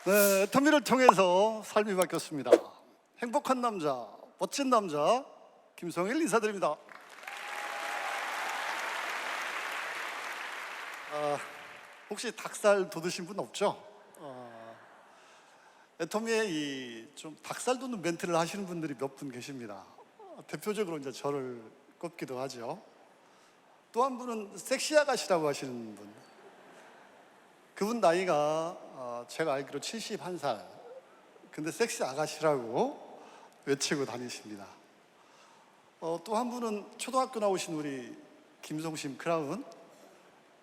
네, 터미를 통해서 삶이 바뀌었습니다. 행복한 남자, 멋진 남자 김성일 인사드립니다. 혹시 닭살 돋으신 분 없죠? 애터미에 좀 닭살 돋는 멘트를 하시는 분들이 몇 분 계십니다. 대표적으로 이제 저를 꼽기도 하죠. 또 한 분은 섹시 아가씨라고 하시는 분. 그분 나이가 제가 알기로 71살. 근데 섹시 아가씨라고 외치고 다니십니다. 또 한 분은 초등학교 나오신 우리 김성심 크라운.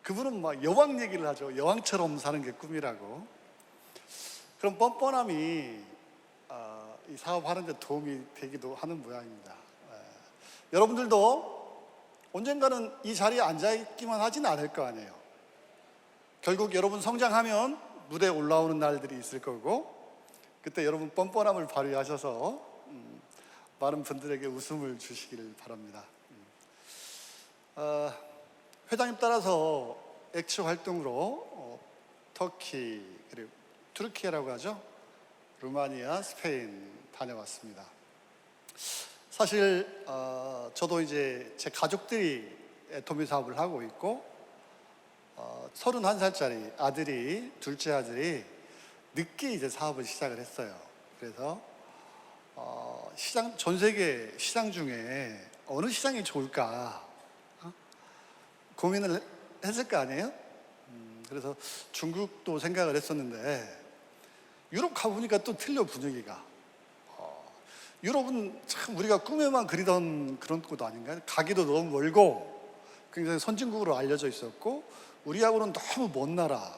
그분은 막 여왕 얘기를 하죠. 여왕처럼 사는 게 꿈이라고. 그런 뻔뻔함이 이 사업하는 데 도움이 되기도 하는 모양입니다. 여러분들도 언젠가는 이 자리에 앉아있기만 하진 않을 거 아니에요. 결국 여러분 성장하면 무대에 올라오는 날들이 있을 거고, 그때 여러분 뻔뻔함을 발휘하셔서 많은 분들에게 웃음을 주시기를 바랍니다. 회장님 따라서 액츠 활동으로 터키, 그리고 투르키예라고 하죠. 루마니아, 스페인 다녀왔습니다. 사실 저도 이제 제 가족들이 애터미 사업을 하고 있고 31살짜리 아들이, 둘째 아들이 늦게 이제 사업을 시작을 했어요. 그래서 전 세계 시장 중에 어느 시장이 좋을까 고민을 했을 거 아니에요? 그래서 중국도 생각을 했었는데 유럽 가보니까 또 틀려, 분위기가. 유럽은 참 우리가 꿈에만 그리던 그런 곳 아닌가요? 가기도 너무 멀고 굉장히 선진국으로 알려져 있었고 우리하고는 너무 먼 나라.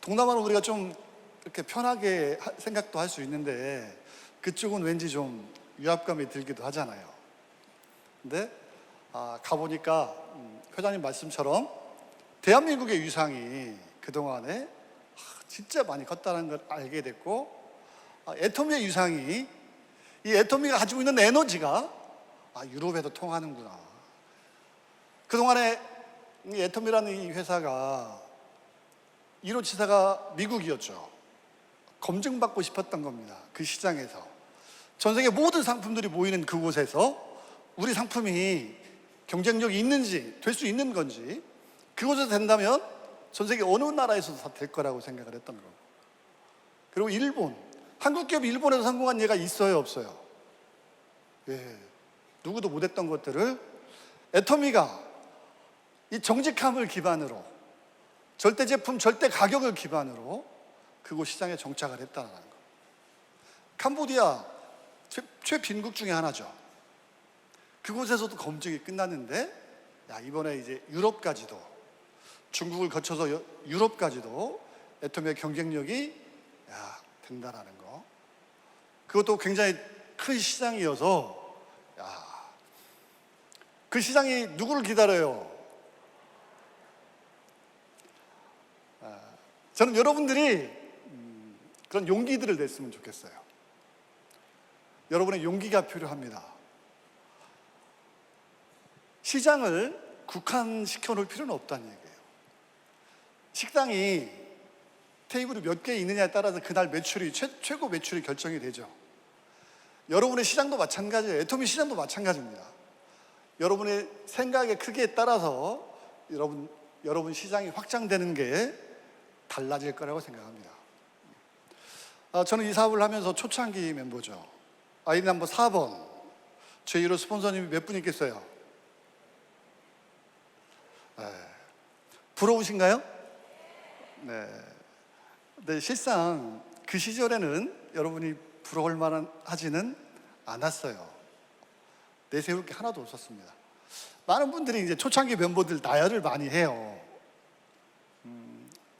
동남아는 우리가 좀 이렇게 편하게 생각도 할 수 있는데 그쪽은 왠지 좀 위압감이 들기도 하잖아요. 근데 가보니까 회장님 말씀처럼 대한민국의 위상이 그동안에 진짜 많이 컸다는 걸 알게 됐고, 애터미의 위상이, 이 애터미가 가지고 있는 에너지가 유럽에도 통하는구나. 그동안에 이 애터미라는 이 회사가 1호 지사가 미국이었죠. 검증받고 싶었던 겁니다. 그 시장에서. 전 세계 모든 상품들이 모이는 그곳에서 우리 상품이 경쟁력이 있는지, 될 수 있는 건지, 그곳에서 된다면 전 세계 어느 나라에서도 다 될 거라고 생각을 했던 거고. 그리고 일본, 한국 기업이 일본에서 성공한 예가 있어요, 없어요? 예, 누구도 못했던 것들을 애터미가 이 정직함을 기반으로, 절대 제품, 절대 가격을 기반으로 그곳 시장에 정착을 했다는 거. 캄보디아 최빈국 중에 하나죠. 그곳에서도 검증이 끝났는데 이번에 이제 유럽까지도, 중국을 거쳐서 유럽까지도 애터미의 경쟁력이 된다라는 거. 그것도 굉장히 큰 시장이어서 그 시장이 누구를 기다려요? 저는 여러분들이 그런 용기들을 냈으면 좋겠어요. 여러분의 용기가 필요합니다. 시장을 국한시켜 놓을 필요는 없다는 얘기예요. 식당이 테이블이 몇 개 있느냐에 따라서 그날 매출이 최고 매출이 결정이 되죠. 여러분의 시장도 마찬가지예요. 애터미 시장도 마찬가지입니다. 여러분의 생각의 크기에 따라서 여러분 시장이 확장되는 게 달라질 거라고 생각합니다. 저는 이 사업을 하면서 초창기 멤버죠. 아이디 넘버 4번 제1호 스폰서님이 몇 분 있겠어요? 부러우신가요? 네. 근데 실상 그 시절에는 여러분이 부러울 만한 하지는 않았어요. 내세울 게 하나도 없었습니다. 많은 분들이 이제 초창기 멤버들 나열을 많이 해요.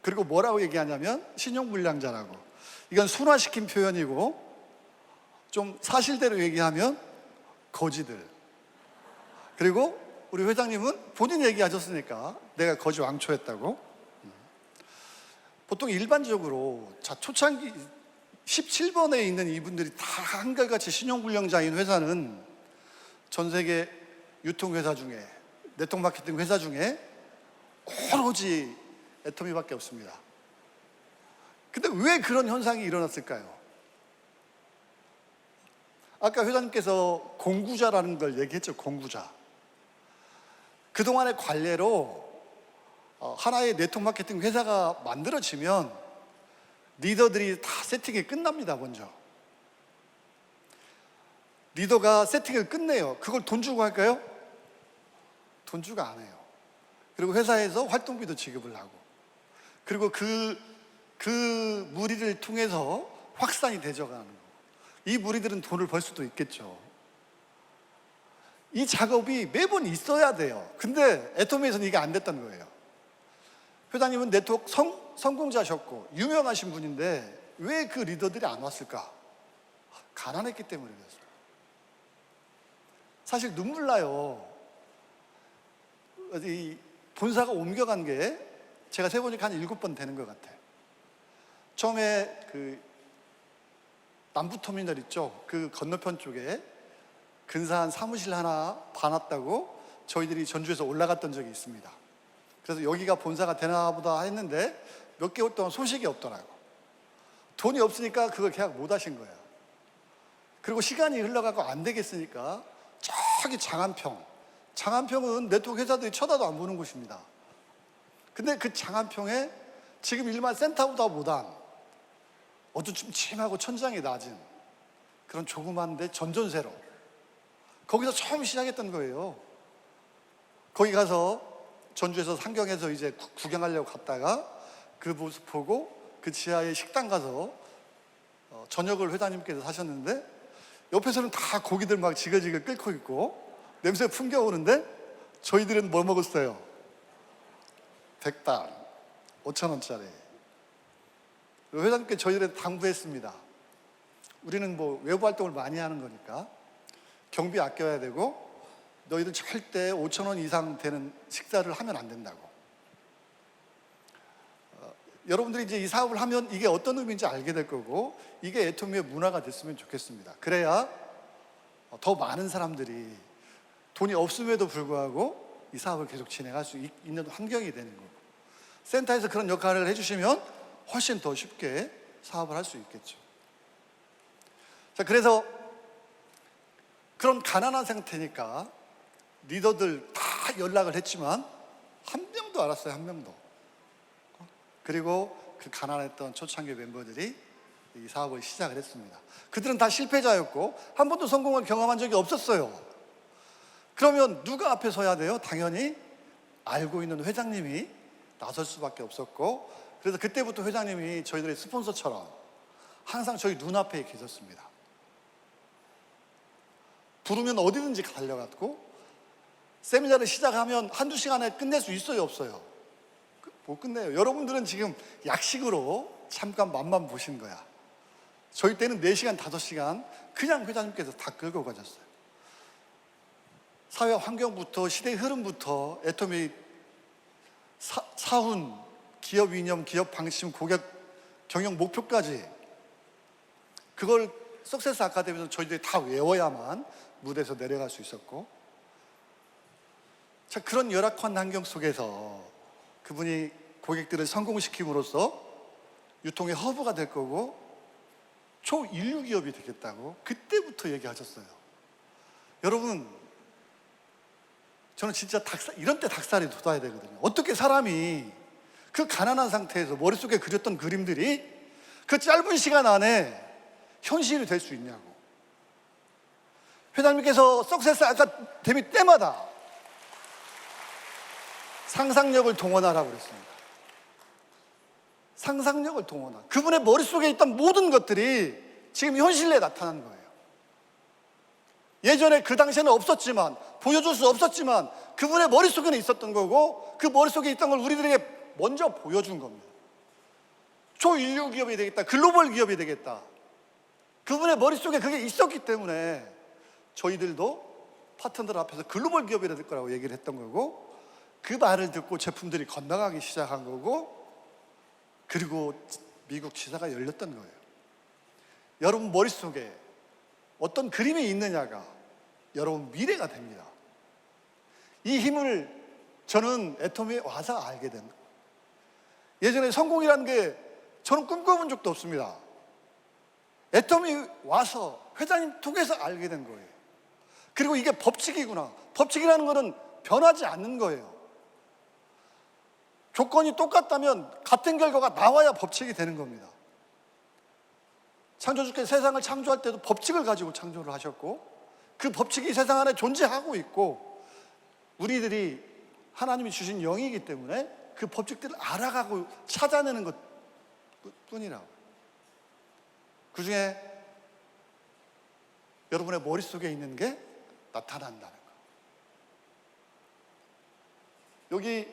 그리고 뭐라고 얘기하냐면 신용불량자라고. 이건 순화시킨 표현이고 좀 사실대로 얘기하면 거지들. 그리고 우리 회장님은 본인 얘기하셨으니까 내가 거지 왕초했다고. 보통 일반적으로 초창기 17번에 있는 이분들이 다 한결같이 신용불량자인 회사는 전 세계 유통회사 중에, 네트워크 마케팅 회사 중에 오로지 애터미밖에 없습니다. 근데 왜 그런 현상이 일어났을까요? 아까 회장님께서 공구자라는 걸 얘기했죠. 공구자. 그동안의 관례로 하나의 네트워크 마케팅 회사가 만들어지면 리더들이 다 세팅이 끝납니다. 먼저 리더가 세팅을 끝내요. 그걸 돈 주고 할까요? 돈 주고 안 해요. 그리고 회사에서 활동비도 지급을 하고, 그리고 그 무리를 통해서 확산이 되져가는 거고, 이 무리들은 돈을 벌 수도 있겠죠. 이 작업이 매번 있어야 돼요. 근데 애터미에서는 이게 안 됐던 거예요. 회장님은 네트워크 성공자셨고 유명하신 분인데 왜 그 리더들이 안 왔을까? 가난했기 때문에 그랬어요. 사실 눈물 나요. 이 본사가 옮겨간 게 제가 세보니까 한 7번 되는 것 같아요. 처음에 그 남부터미널 있죠. 그 건너편 쪽에 근사한 사무실 하나 봐놨다고 저희들이 전주에서 올라갔던 적이 있습니다. 그래서 여기가 본사가 되나 보다 했는데 몇 개월 동안 소식이 없더라고. 돈이 없으니까 그걸 계약 못 하신 거예요. 그리고 시간이 흘러가고 안 되겠으니까 저기 장안평은 네트워크 회사들이 쳐다도 안 보는 곳입니다. 근데 그 장안평에 지금 일반 센터보다 못한 어두침침하고 천장이 낮은 그런 조그만데 전전세로 거기서 처음 시작했던 거예요. 거기 가서 전주에서 상경해서 이제 구경하려고 갔다가 그 모습 보고 그 지하에 식당 가서 저녁을 회장님께서 사셨는데 옆에서는 다 고기들 막 지글지글 끓고 있고 냄새 풍겨오는데 저희들은 뭐 먹었어요? 백반 5,000원짜리. 회장님께 저희들은 당부했습니다. 우리는 뭐 외부 활동을 많이 하는 거니까 경비 아껴야 되고 너희들 절대 5,000원 이상 되는 식사를 하면 안 된다고. 여러분들이 이제 이 사업을 하면 이게 어떤 의미인지 알게 될 거고 이게 애터미의 문화가 됐으면 좋겠습니다. 그래야 더 많은 사람들이 돈이 없음에도 불구하고 이 사업을 계속 진행할 수 있는 환경이 되는 거고, 센터에서 그런 역할을 해주시면 훨씬 더 쉽게 사업을 할 수 있겠죠. 자, 그래서 그런 가난한 상태니까 리더들 다 연락을 했지만 한 명도 알았어요. 한 명도. 그리고 그 가난했던 초창기 멤버들이 이 사업을 시작을 했습니다. 그들은 다 실패자였고 한 번도 성공을 경험한 적이 없었어요. 그러면 누가 앞에 서야 돼요? 당연히 알고 있는 회장님이 나설 수밖에 없었고, 그래서 그때부터 회장님이 저희들의 스폰서처럼 항상 저희 눈앞에 계셨습니다. 부르면 어디든지 달려갔고 세미나를 시작하면 한두 시간에 끝낼 수 있어요, 없어요? 못 끝내요. 여러분들은 지금 약식으로 잠깐 맛만 보신 거야. 저희 때는 4시간, 5시간 그냥 회장님께서 다 끌고 가셨어요. 사회 환경부터 시대의 흐름부터 애터미 사훈, 기업 이념, 기업 방침, 고객 경영 목표까지 그걸 석세스 아카데미에서 저희들이 다 외워야만 무대에서 내려갈 수 있었고, 자, 그런 열악한 환경 속에서 그분이 고객들을 성공시킴으로써 유통의 허브가 될 거고 초인류 기업이 되겠다고 그때부터 얘기하셨어요. 여러분, 저는 진짜 이런 때 닭살이 돋아야 되거든요. 어떻게 사람이 그 가난한 상태에서 머릿속에 그렸던 그림들이 그 짧은 시간 안에 현실이 될 수 있냐고. 회장님께서 석세스 아카데미 때마다 상상력을 동원하라고 그랬습니다. 상상력을 동원하라. 그분의 머릿속에 있던 모든 것들이 지금 현실에 나타난 거예요. 예전에 그 당시에는 없었지만, 보여줄 수 없었지만 그분의 머릿속에는 있었던 거고 그 머릿속에 있던 걸 우리들에게 먼저 보여준 겁니다. 초인류 기업이 되겠다, 글로벌 기업이 되겠다. 그분의 머릿속에 그게 있었기 때문에 저희들도 파트너들 앞에서 글로벌 기업이 될 거라고 얘기를 했던 거고, 그 말을 듣고 제품들이 건너가기 시작한 거고, 그리고 미국 지사가 열렸던 거예요. 여러분 머릿속에 어떤 그림이 있느냐가 여러분 미래가 됩니다. 이 힘을 저는 애터미에 와서 알게 된 거예요. 예전에 성공이라는 게 저는 꿈꿔본 적도 없습니다. 애터미 와서 회장님 통해서 알게 된 거예요. 그리고 이게 법칙이구나. 법칙이라는 것은 변하지 않는 거예요. 조건이 똑같다면 같은 결과가 나와야 법칙이 되는 겁니다. 창조주께서 세상을 창조할 때도 법칙을 가지고 창조를 하셨고, 그 법칙이 세상 안에 존재하고 있고, 우리들이 하나님이 주신 영이기 때문에 그 법칙들을 알아가고 찾아내는 것 뿐이라고. 그 중에 여러분의 머릿속에 있는 게 나타난다는 거. 여기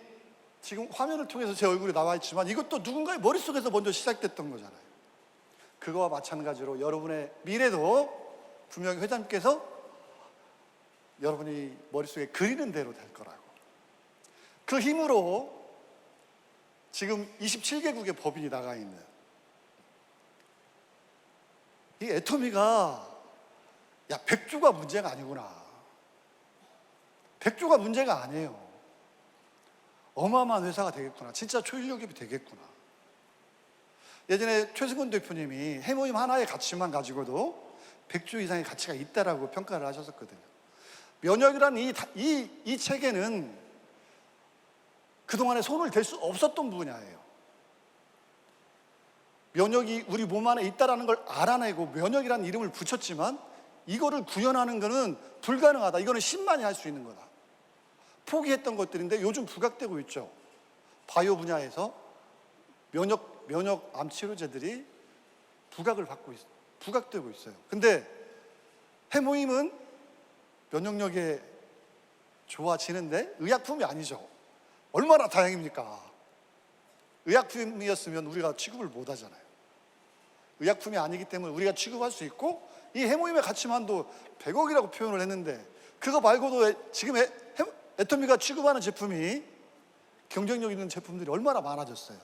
지금 화면을 통해서 제 얼굴이 나와 있지만 이것도 누군가의 머릿속에서 먼저 시작됐던 거잖아요. 그거와 마찬가지로 여러분의 미래도 분명히 회장님께서 여러분이 머릿속에 그리는 대로 될 거라고. 그 힘으로 지금 27개국의 법인이 나가 있는 이 애터미가, 야, 100조가 문제가 아니구나. 100조가 문제가 아니에요. 어마어마한 회사가 되겠구나. 진짜 초인력이 되겠구나. 예전에 최승근 대표님이 해모임 하나의 가치만 가지고도 100조 이상의 가치가 있다라고 평가를 하셨었거든요. 면역이라는 이 체계는 그동안에 손을 댈 수 없었던 분야예요. 면역이 우리 몸 안에 있다라는 걸 알아내고 면역이라는 이름을 붙였지만 이거를 구현하는 것은 불가능하다. 이거는 신만이 할 수 있는 거다. 포기했던 것들인데 요즘 부각되고 있죠. 바이오 분야에서 면역 암 치료제들이 부각되고 있어요. 근데 해모임은 면역력이 좋아지는데 의약품이 아니죠. 얼마나 다행입니까? 의약품이었으면 우리가 취급을 못 하잖아요. 의약품이 아니기 때문에 우리가 취급할 수 있고, 이 해모임의 가치만도 100억이라고 표현을 했는데, 그거 말고도 지금 애터미가 취급하는 제품이 경쟁력 있는 제품들이 얼마나 많아졌어요.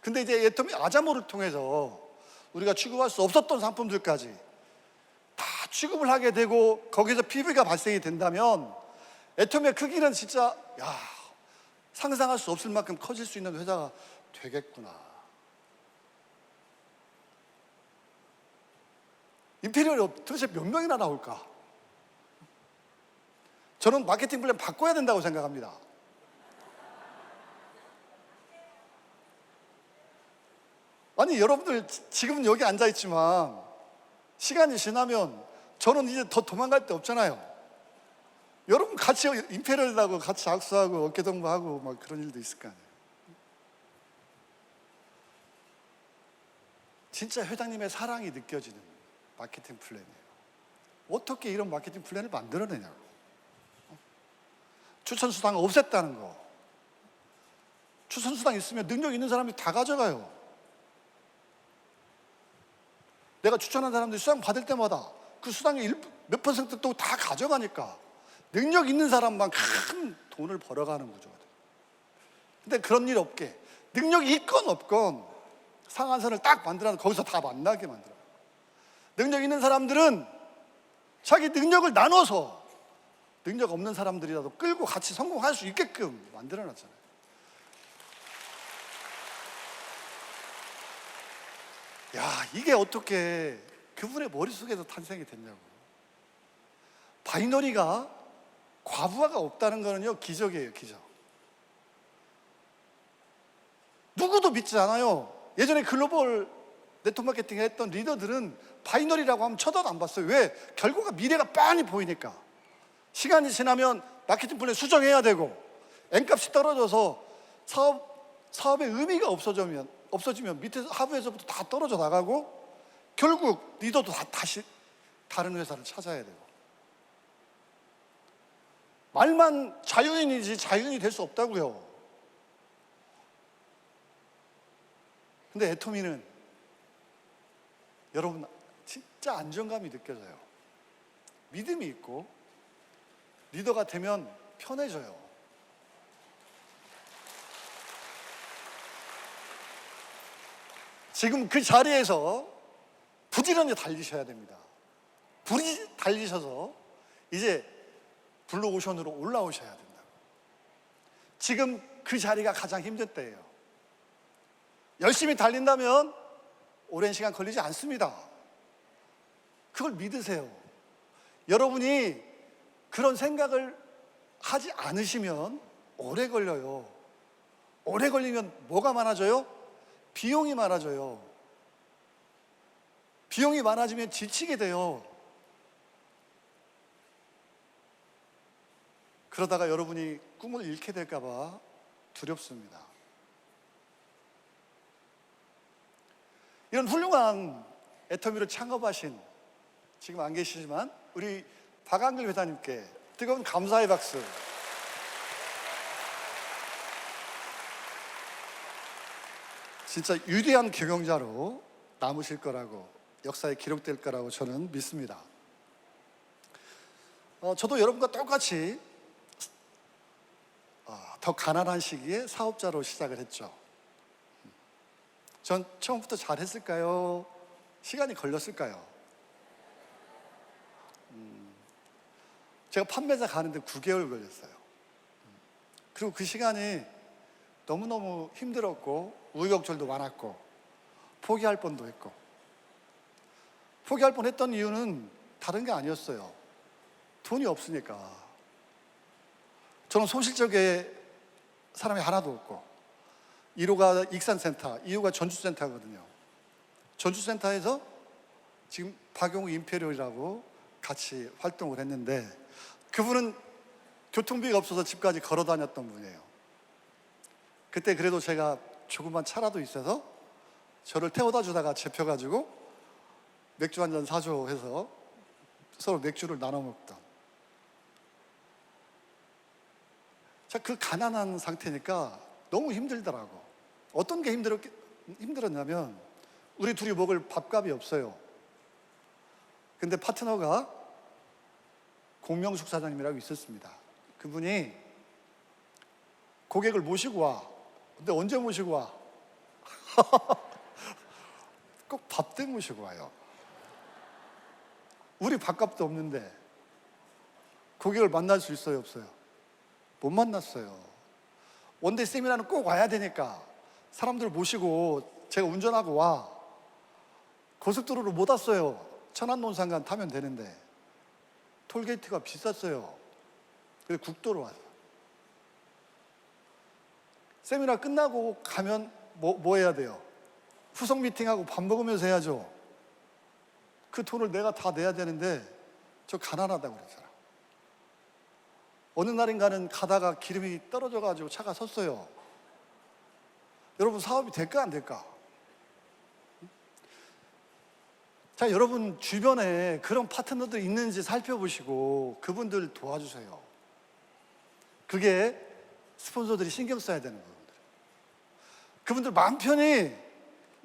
근데 이제 애터미 아자모를 통해서 우리가 취급할 수 없었던 상품들까지 다 취급을 하게 되고, 거기서 PB가 발생이 된다면 애터미의 크기는 진짜 상상할 수 없을 만큼 커질 수 있는 회사가 되겠구나. 임페리얼이 도대체 몇 명이나 나올까? 저는 마케팅 플랜 바꿔야 된다고 생각합니다. 아니, 여러분들 지금은 여기 앉아있지만 시간이 지나면 저는 이제 더 도망갈 데 없잖아요. 여러분 같이 임페리얼하고 같이 악수하고 어깨동무하고 막 그런 일도 있을 거 아니에요. 진짜 회장님의 사랑이 느껴지는 마케팅 플랜이에요. 어떻게 이런 마케팅 플랜을 만들어내냐고. 추천수당 없앴다는 거. 추천수당 있으면 능력 있는 사람이 다 가져가요. 내가 추천한 사람들이 수당 받을 때마다 그 수당의 몇 퍼센트 또 다 가져가니까 능력 있는 사람만 큰 돈을 벌어가는 구조거든요. 근데 그런 일 없게 능력이 있건 없건 상한선을 딱 만들어서 거기서 다 만나게 만들어요. 능력 있는 사람들은 자기 능력을 나눠서 능력 없는 사람들이라도 끌고 같이 성공할 수 있게끔 만들어놨잖아요. 야, 이게 어떻게 그분의 머릿속에서 탄생이 됐냐고. 바이너리가 과부하가 없다는 거는요, 기적이에요, 기적. 누구도 믿지 않아요. 예전에 글로벌 네트워크 마케팅을 했던 리더들은 바이너리라고 하면 쳐다도 안 봤어요. 왜? 결과가 미래가 빤히 보이니까. 시간이 지나면 마케팅 플랜 수정해야 되고, N값이 떨어져서 사업의 의미가 없어지면 밑에서 하부에서부터 다 떨어져 나가고, 결국 리더도 다시 다른 회사를 찾아야 되고. 말만 자유인이지 자유인이 될 수 없다고요. 근데 애터미는 여러분 진짜 안정감이 느껴져요. 믿음이 있고 리더가 되면 편해져요. 지금 그 자리에서 부지런히 달리셔야 됩니다. 달리셔서 이제 블루오션으로 올라오셔야 된다. 지금 그 자리가 가장 힘든 때예요. 열심히 달린다면 오랜 시간 걸리지 않습니다. 그걸 믿으세요. 여러분이 그런 생각을 하지 않으시면 오래 걸려요. 오래 걸리면 뭐가 많아져요? 비용이 많아져요. 비용이 많아지면 지치게 돼요. 그러다가 여러분이 꿈을 잃게 될까 봐 두렵습니다. 이런 훌륭한 애터미를 창업하신, 지금 안 계시지만 우리 박한길 회장님께 뜨거운 감사의 박수. 진짜 위대한 경영자로 남으실 거라고, 역사에 기록될 거라고 저는 믿습니다. 저도 여러분과 똑같이 더 가난한 시기에 사업자로 시작을 했죠. 전 처음부터 잘했을까요? 시간이 걸렸을까요? 제가 판매자 가는데 9개월 걸렸어요. 그리고 그 시간이 너무너무 힘들었고 우여곡절도 많았고 포기할 뻔도 했고, 포기할 뻔했던 이유는 다른 게 아니었어요. 돈이 없으니까. 저는 소실적에 사람이 하나도 없고, 1호가 익산센터, 2호가 전주센터거든요. 전주센터에서 지금 박용우 임페리얼이라고 같이 활동을 했는데, 그분은 교통비가 없어서 집까지 걸어 다녔던 분이에요. 그때 그래도 제가 조그만 차라도 있어서 저를 태워다 주다가 잡혀가지고 맥주 한 잔 사줘 해서 서로 맥주를 나눠 먹던. 자, 그 가난한 상태니까 너무 힘들더라고. 어떤 게 힘들었냐면, 우리 둘이 먹을 밥값이 없어요. 근데 파트너가 공명숙 사장님이라고 있었습니다. 그분이 고객을 모시고 와. 근데 언제 모시고 와? 꼭 밥 때 모시고 와요. 우리 밥값도 없는데 고객을 만날 수 있어요, 없어요? 못 만났어요. 원데이 세미나는 꼭 와야 되니까 사람들 모시고 제가 운전하고 와. 고속도로로 못 왔어요. 천안논산간 타면 되는데 톨게이트가 비쌌어요. 그래서 국도로 왔어요. 세미나 끝나고 가면 뭐 해야 돼요? 후속 미팅하고 밥 먹으면서 해야죠. 그 돈을 내가 다 내야 되는데 저 가난하다고 그랬잖아. 어느 날인가는 가다가 기름이 떨어져가지고 차가 섰어요. 여러분, 사업이 될까 안 될까? 자, 여러분 주변에 그런 파트너들 있는지 살펴보시고 그분들 도와주세요. 그게 스폰서들이 신경 써야 되는 부분들. 그분들 마음 편히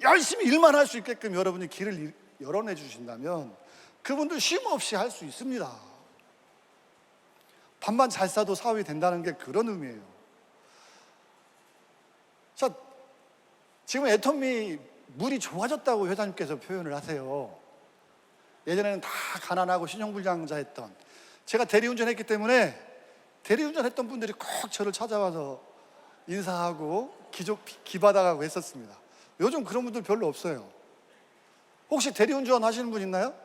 열심히 일만 할 수 있게끔 여러분이 길을 열어내 주신다면 그분들 쉼 없이 할 수 있습니다. 밥만 잘 싸도 사업이 된다는 게 그런 의미예요. 자, 지금 애터미 물이 좋아졌다고 회장님께서 표현을 하세요. 예전에는 다 가난하고 신용불량자 했던, 제가 대리운전 했기 때문에 대리운전 했던 분들이 꼭 저를 찾아와서 인사하고 기받아가고 했었습니다. 요즘 그런 분들 별로 없어요. 혹시 대리운전 하시는 분 있나요?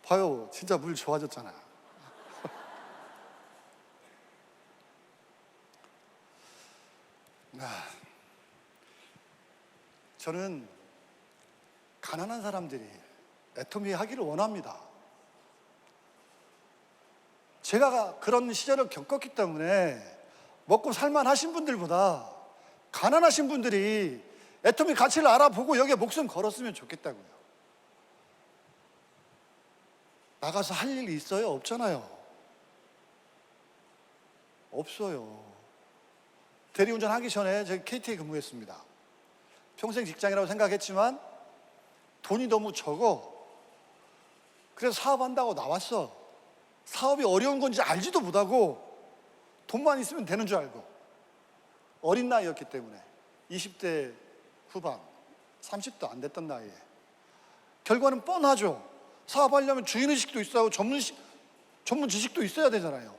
봐요, 진짜 물 좋아졌잖아요. 저는 가난한 사람들이 애터미 하기를 원합니다. 제가 그런 시절을 겪었기 때문에 먹고 살만하신 분들보다 가난하신 분들이 애터미 가치를 알아보고 여기에 목숨 걸었으면 좋겠다고요. 나가서 할 일 있어요? 없잖아요. 없어요. 대리운전 하기 전에 제가 KT에 근무했습니다. 평생 직장이라고 생각했지만 돈이 너무 적어. 그래서 사업한다고 나왔어. 사업이 어려운 건지 알지도 못하고 돈만 있으면 되는 줄 알고, 어린 나이였기 때문에 20대 후반, 30도 안 됐던 나이에. 결과는 뻔하죠. 사업하려면 주인의식도 있어야 하고 전문 지식도 있어야 되잖아요.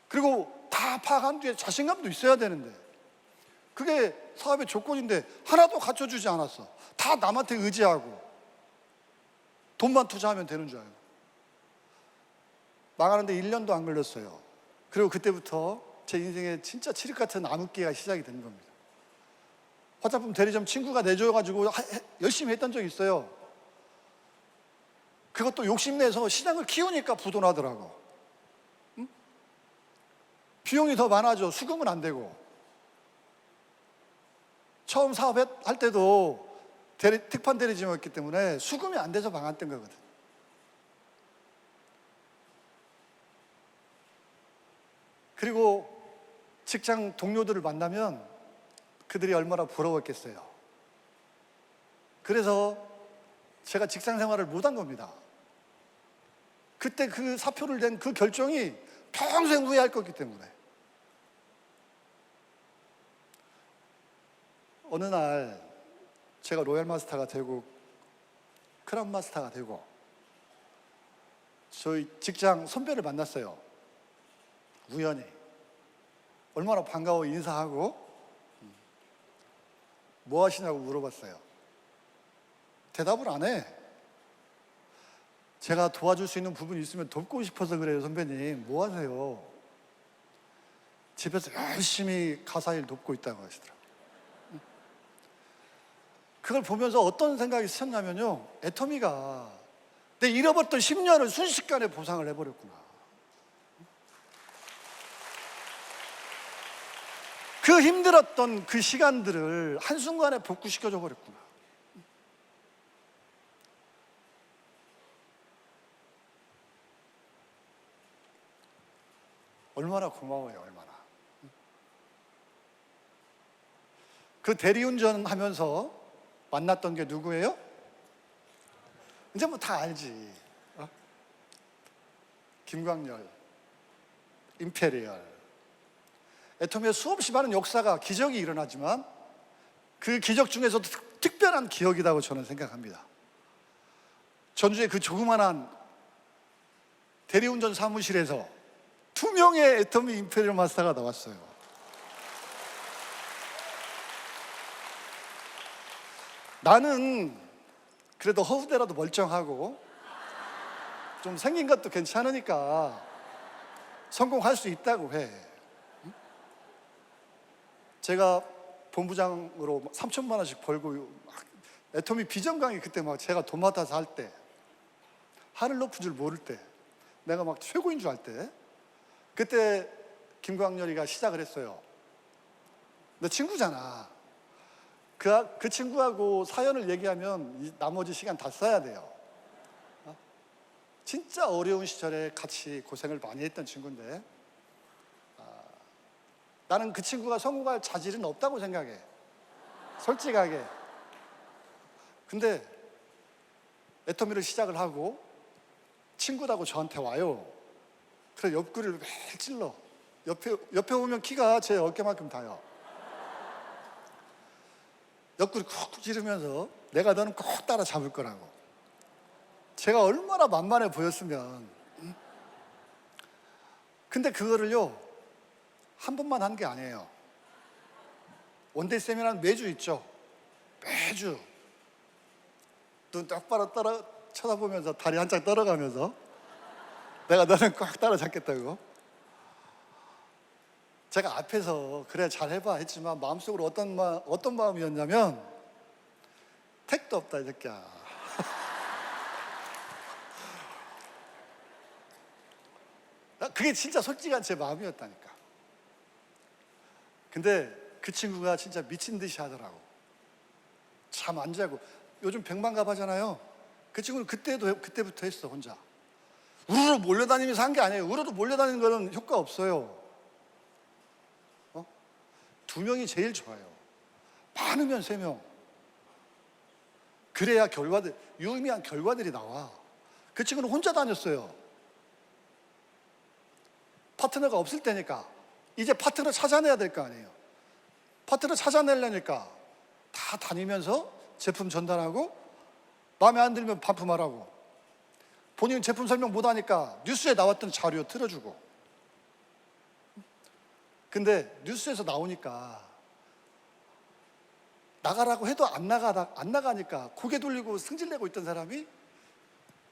그리고 다 파악한 뒤에 자신감도 있어야 되는데 그게 사업의 조건인데 하나도 갖춰주지 않았어. 다 남한테 의지하고 돈만 투자하면 되는 줄 알고. 망하는데 1년도 안 걸렸어요. 그리고 그때부터 제 인생에 진짜 칠흑 같은 암흑기가 시작이 된 겁니다. 화장품 대리점 친구가 내줘가지고 열심히 했던 적이 있어요. 그것도 욕심내서 시장을 키우니까 부도나더라고. 응? 비용이 더 많아져. 수긍은 안 되고. 처음 사업할 때도 특판 대리점이었기 때문에 수긍이 안 돼서 망했던 거거든. 그리고 직장 동료들을 만나면 그들이 얼마나 부러웠겠어요. 그래서 제가 직장 생활을 못한 겁니다. 그때 그 사표를 낸 그 결정이 평생 후회할 거기 때문에. 어느 날 제가 로얄 마스터가 되고 크라운 마스터가 되고 저희 직장 선배를 만났어요. 우연히. 얼마나 반가워 인사하고 뭐 하시냐고 물어봤어요. 대답을 안 해. 제가 도와줄 수 있는 부분이 있으면 돕고 싶어서 그래요. 선배님 뭐 하세요? 집에서 열심히 가사일 돕고 있다고 하시더라고요. 그걸 보면서 어떤 생각이 스쳤냐면요, 애터미가 내 잃어버렸던 10년을 순식간에 보상을 해버렸구나. 그 힘들었던 그 시간들을 한순간에 복구시켜줘 버렸구나. 얼마나 고마워요, 얼마나. 그 대리운전 하면서 만났던 게 누구예요? 이제 뭐 다 알지. 김광열, 임페리얼. 애터미에 수없이 많은 역사가, 기적이 일어나지만 그 기적 중에서도 특별한 기억이라고 저는 생각합니다. 전주의 그 조그만한 대리운전 사무실에서 2명의 애터미 임페리얼 마스터가 나왔어요. 나는 그래도 허우대라도 멀쩡하고 좀 생긴 것도 괜찮으니까 성공할 수 있다고 해. 제가 본부장으로 3천만 원씩 벌고 애터미 비전 강의 그때 막 제가 돈 맡아서 할 때, 하늘 높은 줄 모를 때, 내가 막 최고인 줄 알 때, 그때 김광렬이가 시작을 했어요. 너 친구잖아. 그 친구하고 사연을 얘기하면 나머지 시간 다 써야 돼요. 진짜 어려운 시절에 같이 고생을 많이 했던 친구인데, 나는 그 친구가 성공할 자질은 없다고 생각해. 솔직하게. 근데 애터미를 시작을 하고 친구라고 저한테 와요. 그래서 옆구리를 매일 찔러. 옆에 오면 키가 제 어깨만큼 다요. 옆구리 쿡 찌르면서 내가 너는 꼭 따라 잡을 거라고. 제가 얼마나 만만해 보였으면. 근데 그거를요, 한 번만 한 게 아니에요. 원데이 세미나는 매주 있죠. 매주. 눈 똑바로 쳐다보면서 다리 한짝 떨어가면서 내가 너는 꽉 따라잡겠다고. 제가 앞에서 그래 잘 해봐 했지만 마음속으로 어떤 마음이었냐면, 택도 없다 이 새끼야. 그게 진짜 솔직한 제 마음이었다니까. 근데 그 친구가 진짜 미친 듯이 하더라고. 잠 안 자고. 요즘 백만갑 하잖아요. 그 친구는 그때부터 했어, 혼자. 우르르 몰려다니면서 한 게 아니에요. 우르르 몰려다니는 거는 효과 없어요. 2명이 제일 좋아요. 많으면 3명. 그래야 유의미한 결과들이 나와. 그 친구는 혼자 다녔어요. 파트너가 없을 때니까. 이제 파트너 찾아내야 될 거 아니에요. 파트너 찾아내려니까 다 다니면서 제품 전달하고, 마음에 안 들면 반품하라고. 본인 제품 설명 못하니까 뉴스에 나왔던 자료 틀어주고. 근데 뉴스에서 나오니까 나가라고 해도 안 나가니까 고개 돌리고 승질내고 있던 사람이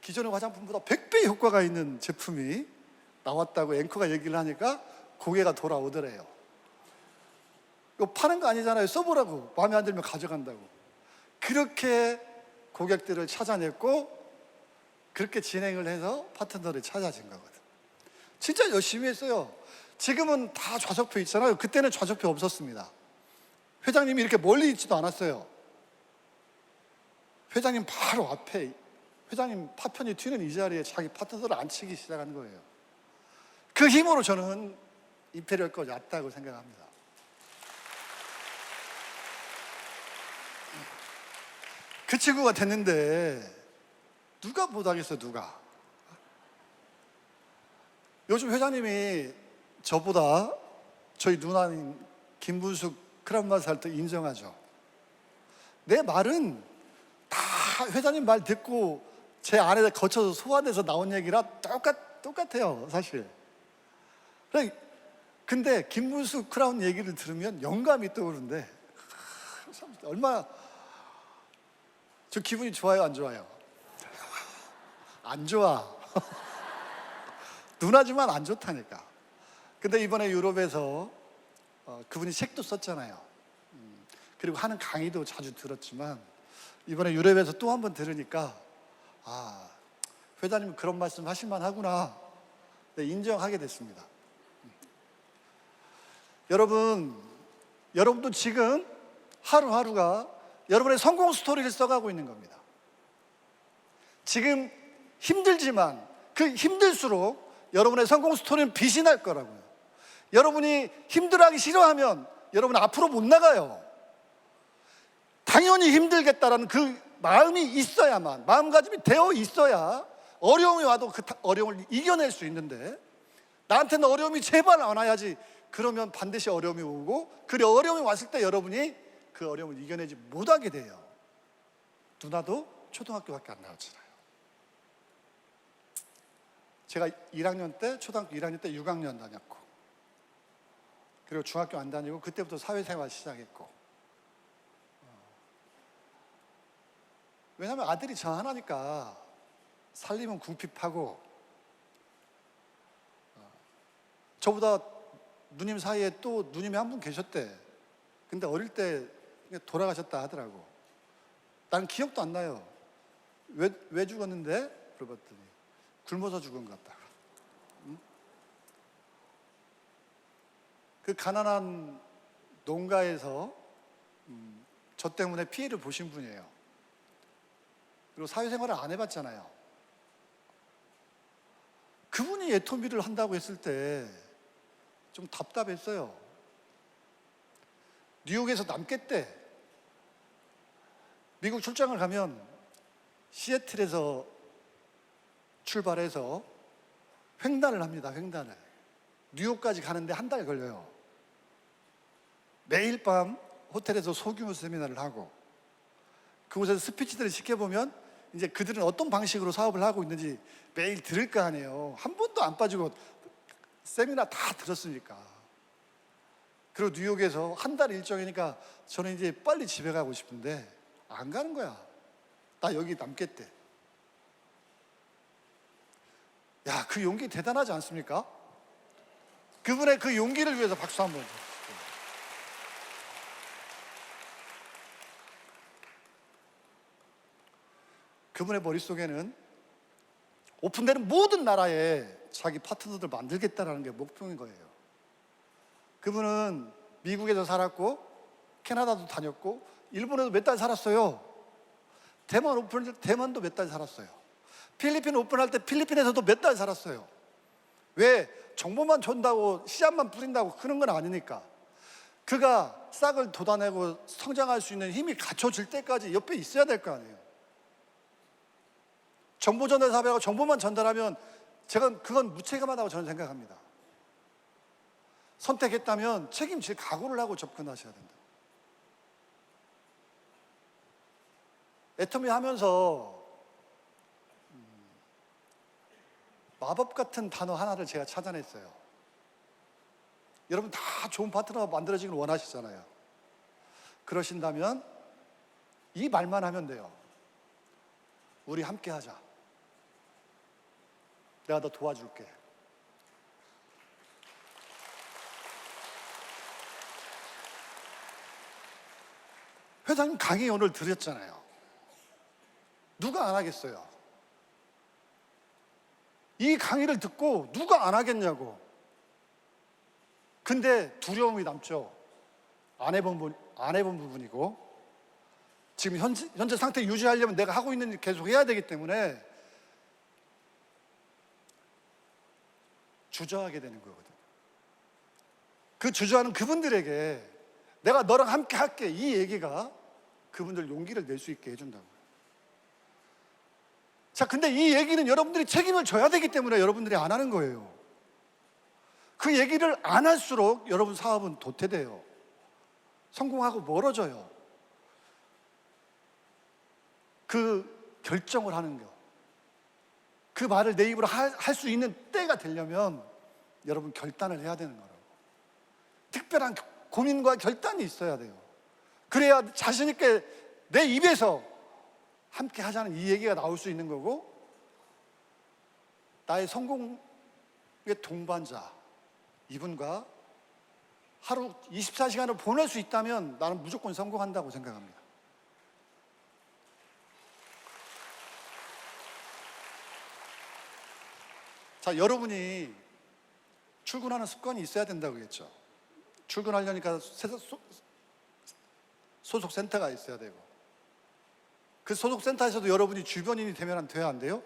기존의 화장품보다 100배 효과가 있는 제품이 나왔다고 앵커가 얘기를 하니까 고개가 돌아오더래요. 이거 파는 거 아니잖아요. 써보라고. 마음에 안 들면 가져간다고. 그렇게 고객들을 찾아냈고 그렇게 진행을 해서 파트너를 찾아진 거거든. 진짜 열심히 했어요. 지금은 다 좌석표 있잖아요. 그때는 좌석표 없었습니다. 회장님이 이렇게 멀리 있지도 않았어요. 회장님 바로 앞에, 회장님 파편이 튀는 이 자리에 자기 파트너를 앉히기 시작한 거예요. 그 힘으로 저는 임페리얼 거 얕다고 생각합니다. 그 친구가 됐는데 누가 못하겠어, 누가. 요즘 회장님이 저보다 저희 누나인 김문숙 크라운마스 할 때 인정하죠. 내 말은 다 회장님 말 듣고 제 안에 거쳐서 소화돼서 나온 얘기라 똑같아요, 사실. 근데 김문숙 크라운 얘기를 들으면 영감이 떠오르는데 얼마나 저 기분이 좋아요, 안 좋아요? 안 좋아. 누나지만 안 좋다니까. 근데 이번에 유럽에서 그분이 책도 썼잖아요. 그리고 하는 강의도 자주 들었지만 이번에 유럽에서 또 한 번 들으니까 아, 회장님 그런 말씀 하실만 하구나. 네, 인정하게 됐습니다. 여러분도 지금 하루하루가 여러분의 성공 스토리를 써가고 있는 겁니다. 지금 힘들지만 그 힘들수록 여러분의 성공 스토리는 빛이 날 거라고요. 여러분이 힘들어하기 싫어하면 여러분 앞으로 못 나가요. 당연히 힘들겠다라는 그 마음이 있어야만, 마음가짐이 되어 있어야 어려움이 와도 그 어려움을 이겨낼 수 있는데 나한테는 어려움이 제발 안 와야지. 그러면 반드시 어려움이 오고 그 어려움이 왔을 때 여러분이 그 어려움을 이겨내지 못하게 돼요. 누나도 초등학교밖에 안 나왔잖아요. 제가 1학년 때, 초등학교 1학년 때 6학년 다녔고 그리고 중학교 안 다니고 그때부터 사회생활 시작했고 왜냐하면 아들이 저 하나니까 살림은 궁핍하고 저보다 누님 사이에 또 누님이 한 분 계셨대. 근데 어릴 때 돌아가셨다 하더라고. 난 기억도 안 나요. 왜 죽었는데? 물어봤더니 굶어서 죽은 것 같다. 응? 그 가난한 농가에서 저 때문에 피해를 보신 분이에요. 그리고 사회생활을 안 해봤잖아요. 그분이 애터미를 한다고 했을 때 좀 답답했어요. 뉴욕에서 남겠대. 미국 출장을 가면 시애틀에서 출발해서 횡단을 합니다. 횡단을. 뉴욕까지 가는데 한 달 걸려요. 매일 밤 호텔에서 소규모 세미나를 하고 그곳에서 스피치들을 시켜보면 이제 그들은 어떤 방식으로 사업을 하고 있는지 매일 들을 거 아니에요. 한 번도 안 빠지고 세미나 다 들었으니까. 그리고 뉴욕에서 한 달 일정이니까 저는 이제 빨리 집에 가고 싶은데 안 가는 거야. 나 여기 남겠대. 야, 그 용기 대단하지 않습니까? 그분의 그 용기를 위해서 박수 한번 주세요. 그분의 머릿속에는 오픈되는 모든 나라에 자기 파트너들 만들겠다라는 게 목표인 거예요. 그분은 미국에서 살았고 캐나다도 다녔고 일본에도 몇 달 살았어요. 대만 오픈할 때 대만도 몇 달 살았어요. 필리핀 오픈할 때 필리핀에서도 몇 달 살았어요. 왜? 정보만 전다고 씨앗만 뿌린다고 그런 건 아니니까. 그가 싹을 돋아내고 성장할 수 있는 힘이 갖춰질 때까지 옆에 있어야 될 거 아니에요. 정보 전달 사업하고 정보만 전달하면 그건 무책임하다고 저는 생각합니다. 선택했다면 책임질 각오를 하고 접근하셔야 된다. 애터미 하면서 마법 같은 단어 하나를 제가 찾아냈어요. 여러분 다 좋은 파트너가 만들어지길 원하시잖아요. 그러신다면 이 말만 하면 돼요. 우리 함께 하자. 내가 너 도와줄게. 회장님 강의 오늘 드렸잖아요. 누가 안 하겠어요? 이 강의를 듣고 누가 안 하겠냐고. 근데 두려움이 남죠. 안 해본 부분이고, 지금 현재 상태 유지하려면 내가 하고 있는 일 계속 해야 되기 때문에 주저하게 되는 거거든요. 그 주저하는 그분들에게 내가 너랑 함께 할게, 이 얘기가 그분들 용기를 낼 수 있게 해준다고요. 자, 근데 이 얘기는 여러분들이 책임을 져야 되기 때문에 여러분들이 안 하는 거예요. 그 얘기를 안 할수록 여러분 사업은 도태돼요. 성공하고 멀어져요. 그 결정을 하는 거, 그 말을 내 입으로 할 수 있는 때가 되려면 여러분 결단을 해야 되는 거라고. 특별한 고민과 결단이 있어야 돼요. 그래야 자신 있게 내 입에서 함께 하자는 이 얘기가 나올 수 있는 거고, 나의 성공의 동반자, 이분과 하루 24시간을 보낼 수 있다면 나는 무조건 성공한다고 생각합니다. 자, 여러분이 출근하는 습관이 있어야 된다고 했죠. 출근하려니까 소속 센터가 있어야 되고, 그 소속 센터에서도 여러분이 주변인이 되면 돼야 안 돼요?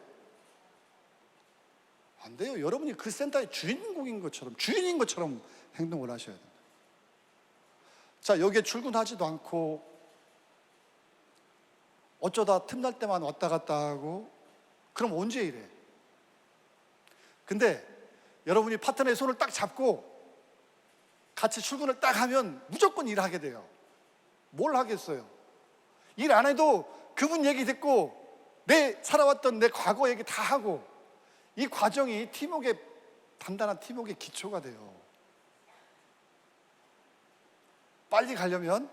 안 돼요. 여러분이 그 센터의 주인인 것처럼 행동을 하셔야 됩니다. 자, 여기에 출근하지도 않고 어쩌다 틈날 때만 왔다 갔다 하고, 그럼 언제 이래? 근데 여러분이 파트너의 손을 딱 잡고 같이 출근을 딱 하면 무조건 일하게 돼요. 뭘 하겠어요? 일 안 해도 그분 얘기 듣고 내 살아왔던 내 과거 얘기 다 하고, 이 과정이 단단한 팀워크의 기초가 돼요. 빨리 가려면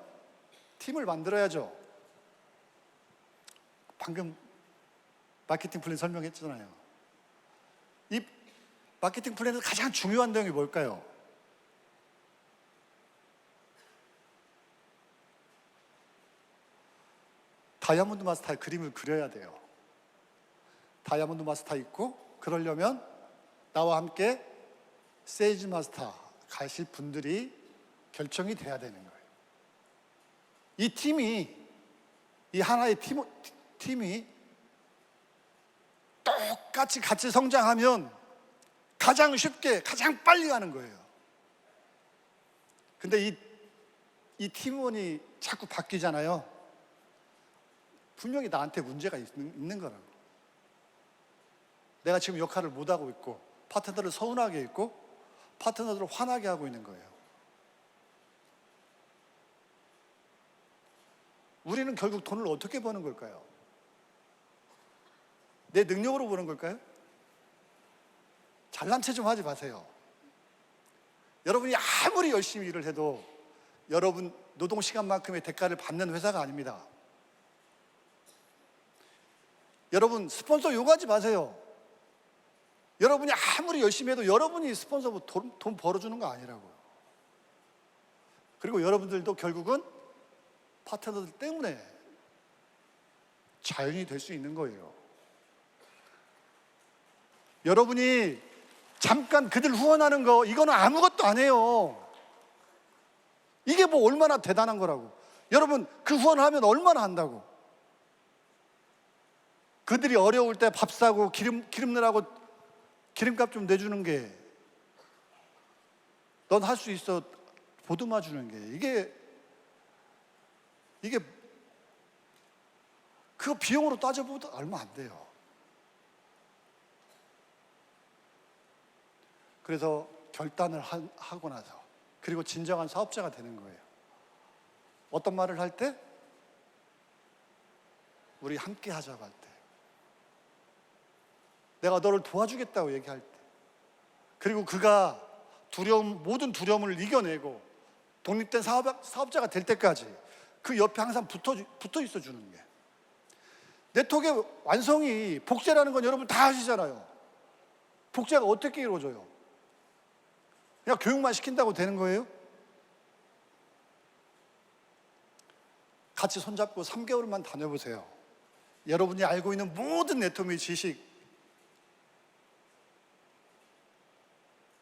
팀을 만들어야죠. 방금 마케팅 플랜 설명했잖아요. 이 마케팅 플랜에서 가장 중요한 내용이 뭘까요? 다이아몬드 마스터의 그림을 그려야 돼요. 다이아몬드 마스터 있고, 그러려면 나와 함께 세일즈 마스터 가실 분들이 결정이 돼야 되는 거예요. 이 하나의 팀이 똑같이 같이 성장하면 가장 쉽게, 가장 빨리 가는 거예요. 근데 이 팀원이 자꾸 바뀌잖아요. 분명히 나한테 문제가 있는 거라고. 내가 지금 역할을 못하고 있고, 파트너를 서운하게 있고, 파트너들을 화나게 하고 있는 거예요. 우리는 결국 돈을 어떻게 버는 걸까요? 내 능력으로 버는 걸까요? 잘난 체 좀 하지 마세요. 여러분이 아무리 열심히 일을 해도 여러분 노동시간만큼의 대가를 받는 회사가 아닙니다. 여러분 스폰서 요구하지 마세요. 여러분이 아무리 열심히 해도 여러분이 스폰서 돈 벌어주는 거 아니라고요. 그리고 여러분들도 결국은 파트너들 때문에 자연이 될 수 있는 거예요. 여러분이 잠깐 그들 후원하는 거, 이거는 아무것도 아니에요. 이게 뭐 얼마나 대단한 거라고. 여러분 그 후원을 하면 얼마나 한다고. 그들이 어려울 때 밥 사고 기름 넣으라고 기름값 좀 내주는 게, 넌 할 수 있어 보듬어 주는 게, 이게 그 비용으로 따져보도 얼마 안 돼요. 그래서 결단을 하고 나서, 그리고 진정한 사업자가 되는 거예요. 어떤 말을 할 때? 우리 함께 하자고 할 때, 내가 너를 도와주겠다고 얘기할 때, 그리고 그가 모든 두려움을 이겨내고 독립된 사업자가 될 때까지 그 옆에 항상 붙어 있어 주는 게. 네트워크의 완성이, 복제라는 건 여러분 다 아시잖아요. 복제가 어떻게 이루어져요? 그냥 교육만 시킨다고 되는 거예요? 같이 손잡고 3개월만 다녀보세요. 여러분이 알고 있는 모든 네트워크의 지식,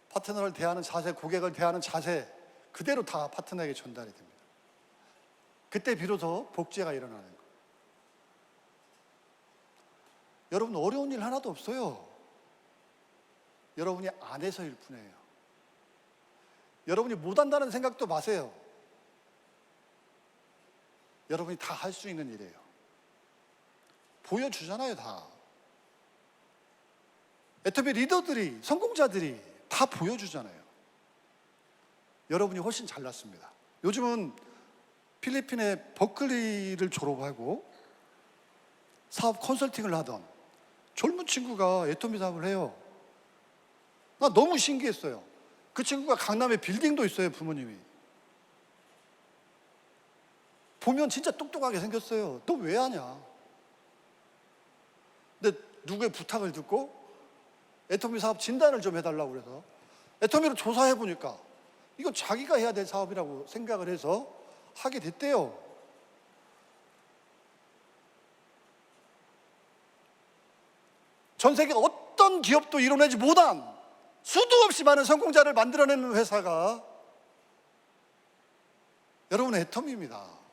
파트너를 대하는 자세, 고객을 대하는 자세 그대로 다 파트너에게 전달이 됩니다. 그때 비로소 복제가 일어나는 거예요. 여러분 어려운 일 하나도 없어요. 여러분이 안 해서일 뿐이에요. 여러분이 못한다는 생각도 마세요. 여러분이 다 할 수 있는 일이에요. 보여주잖아요, 다. 애터미 리더들이, 성공자들이 다 보여주잖아요. 여러분이 훨씬 잘났습니다. 요즘은 필리핀의 버클리를 졸업하고 사업 컨설팅을 하던 젊은 친구가 애터미 사업을 해요. 나 너무 신기했어요. 그 친구가 강남에 빌딩도 있어요, 부모님이. 보면 진짜 똑똑하게 생겼어요. 너 왜 하냐? 근데 누구의 부탁을 듣고 애터미 사업 진단을 좀 해달라고 그래서 애터미를 조사해 보니까 이건 자기가 해야 될 사업이라고 생각을 해서 하게 됐대요. 전 세계 어떤 기업도 이뤄내지 못한 수도 없이 많은 성공자를 만들어내는 회사가 여러분의 애터미입니다.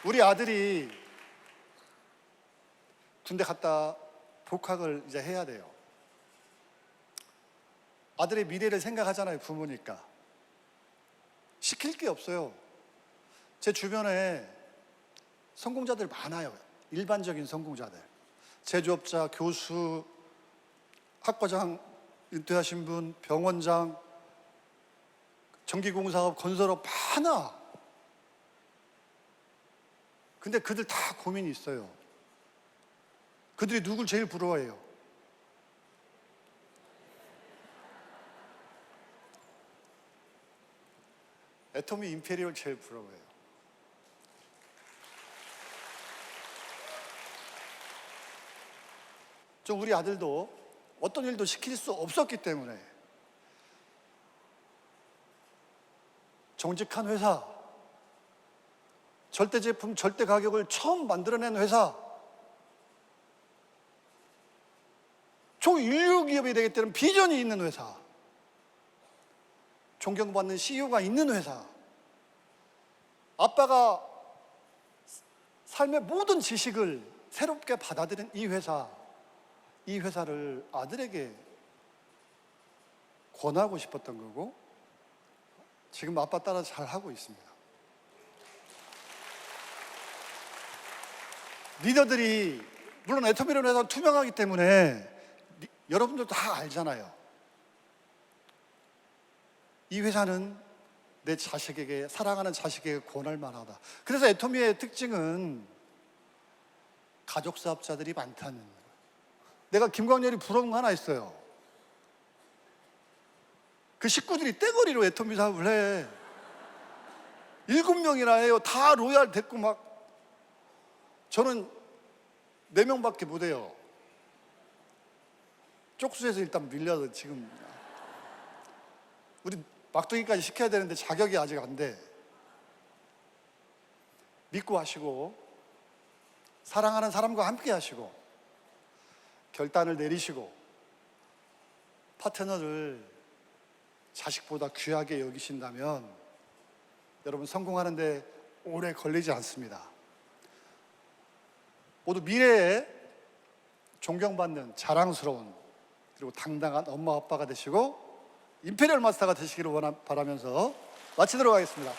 우리 아들이 군대 갔다 복학을 이제 해야 돼요. 아들의 미래를 생각하잖아요, 부모니까. 시킬 게 없어요. 제 주변에 성공자들 많아요. 일반적인 성공자들. 제조업자, 교수, 학과장 은퇴하신 분, 병원장, 전기공사업, 건설업 많아. 근데 그들 다 고민이 있어요. 그들이 누굴 제일 부러워해요? 애터미 임페리얼 제일 부러워해요. 좀 우리 아들도 어떤 일도 시킬 수 없었기 때문에 정직한 회사, 절대 제품, 절대 가격을 처음 만들어낸 회사, 초인류 기업이 되겠다는 비전이 있는 회사, 존경받는 CEO가 있는 회사, 아빠가 삶의 모든 지식을 새롭게 받아들인 이 회사, 이 회사를 아들에게 권하고 싶었던 거고 지금 아빠 따라 잘 하고 있습니다. 리더들이 물론 애터미라는 회사는 투명하기 때문에 여러분들도 다 알잖아요. 이 회사는 내 자식에게, 사랑하는 자식에게 권할 만하다. 그래서 애터미의 특징은 가족 사업자들이 많다는 거예요. 내가 김광렬이 부러운 거 하나 있어요. 그 식구들이 떼거리로 애터미 사업을 해. 7명이나 해요. 다 로얄 됐고 막. 저는 4명밖에 못 해요. 쪽수에서 일단 밀려서 지금 우리 막둥이까지 시켜야 되는데 자격이 아직 안 돼. 믿고 하시고 사랑하는 사람과 함께 하시고 결단을 내리시고 파트너를 자식보다 귀하게 여기신다면 여러분 성공하는데 오래 걸리지 않습니다. 모두 미래에 존경받는 자랑스러운 그리고 당당한 엄마 아빠가 되시고 임페리얼 마스터가 되시기를 바라면서 마치도록 하겠습니다.